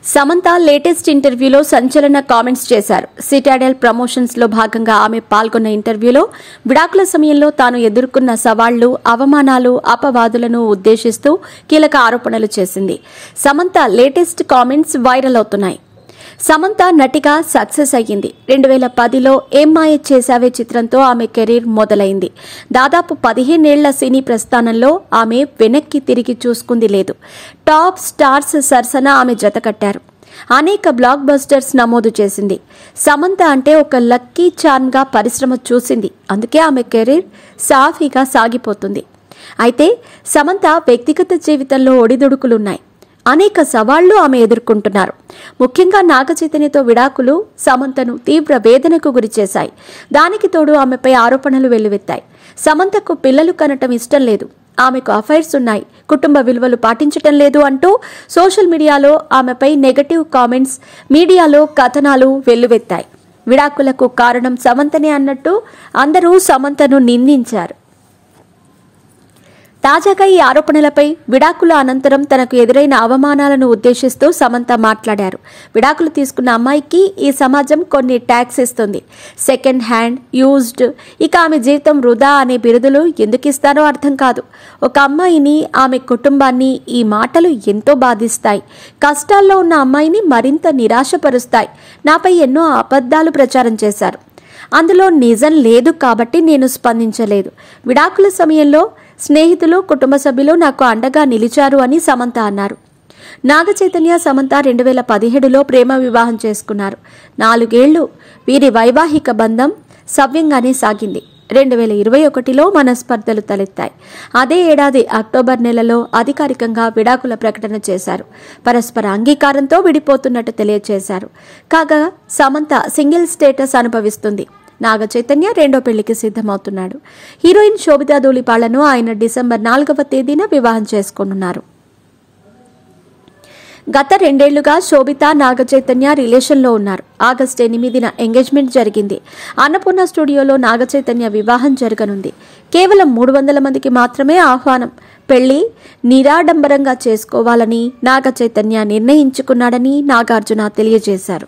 Samantha latest ఇంటర్వ్యూలో సంచలన comments చేశారు. సిటాడెల్ ప్రమోషన్స్ లో భాగంగా ఆమె పాల్గొన్న ఇంటర్వ్యూలో విడాకుల సమయంలో తాను ఎదుర్కొన్న సవాళ్లు, అవమానాలు, అపవాదులను ఉద్దేశిస్తూ కీలక ఆరోపణలు చేసింది. సమంత లేటెస్ట్ కామెంట్స్ వైరల్ అవుతున్నాయి. సమంత నటిగా సక్సెస్ అయ్యింది. 2010లో ఏం మాయ చేశావే చిత్రంతో ఆమె కెరీర్ మొదలైంది. దాదాపు 15 ఏళ్ల సినీ ప్రస్థానంలో ఆమె వెనక్కి తిరిగి చూసుకుంది లేదు. టాప్ స్టార్స్ సరసన ఆమె జతకట్టారు. అనేక బ్లాక్ బస్టర్స్ నమోదు చేసింది. సమంత అంటే ఒక లక్కీ చార్మ్ గా పరిశ్రమ చూసింది. అందుకే ఆమె కెరీర్ సాఫీగా సాగిపోతుంది. అయితే సమంత వ్యక్తిగత జీవితంలో ఒడిదుడుకులున్నాయి. అనేక సవాళ్లు ఆమె ఎదుర్కొంటున్నారు. ముఖ్యంగా నాగచైతన్యతో విడాకులు సమంతను తీవ్ర వేదనకు గురిచేశాయి. దానికి తోడు ఆమెపై ఆరోపణలు వెల్లువెత్తాయి. సమంతకు పిల్లలు కనటం ఇష్టం లేదు, ఆమెకు అఫైర్స్ ఉన్నాయి, కుటుంబ విలువలు పాటించటం లేదు అంటూ సోషల్ మీడియాలో ఆమెపై నెగటివ్ కామెంట్స్, మీడియాలో కథనాలు వెల్లువెత్తాయి. విడాకులకు కారణం సమంతనే అన్నట్టు అందరూ సమంతను నిందించారు. తాజాగా ఈ ఆరోపణలపై విడాకుల అనంతరం తనకు ఎదురైన అవమానాలను ఉద్దేశిస్తూ సమంత మాట్లాడారు. విడాకులు తీసుకున్న అమ్మాయికి ఈ సమాజం కొన్ని ట్యాక్స్ ఇస్తుంది. సెకండ్ హ్యాండ్, యూజ్డ్, ఇక ఆమె జీవితం వృధా అనే బిరుదులు ఎందుకు ఇస్తారో అర్థం కాదు. ఒక అమ్మాయిని, ఆమె కుటుంబాన్ని ఈ మాటలు ఎంతో బాధిస్తాయి. కష్టాల్లో ఉన్న అమ్మాయిని మరింత నిరాశపరుస్తాయి. నాపై ఎన్నో అబద్ధాలు ప్రచారం చేశారు. అందులో నిజం లేదు కాబట్టి నేను స్పందించలేదు. విడాకుల సమయంలో స్నేహితులు, కుటుంబ సభ్యులు నాకు అండగా నిలిచారు అని సమంత అన్నారు. నాగచైతన్య, సమంత 2017లో ప్రేమ వివాహం చేసుకున్నారు. 4 ఏళ్లు వీరి వైవాహిక బంధం సవ్యంగానే సాగింది. 2021లో మనస్పర్ధలు తలెత్తాయి. అదే ఏడాది అక్టోబర్ నెలలో అధికారికంగా విడాకుల ప్రకటన చేశారు. పరస్పర అంగీకారంతో విడిపోతున్నట్టు తెలియజేశారు. కాగా సమంత సింగిల్ స్టేటస్ అనుభవిస్తుంది. నాగచైతన్య రెండో పెళ్లికి సిద్ధమవుతున్నాడు. హీరోయిన్ శోభితా ధూళిపాళ్లను ఆయన డిసెంబర్ 4వ తేదీన వివాహం చేసుకోనున్నారు. గత 2 ఏళ్లుగా శోభిత, నాగచైతన్య రిలేషన్లో ఉన్నారు. ఆగస్టు 8న ఎంగేజ్మెంట్ జరిగింది. అన్నపూర్ణ స్టూడియోలో నాగచైతన్య వివాహం జరగనుంది. కేవలం 300 మందికి మాత్రమే ఆహ్వానం. పెళ్లి నిరాడంబరంగా చేసుకోవాలని నాగచైతన్య నిర్ణయించుకున్నాడని నాగార్జున తెలియజేశారు.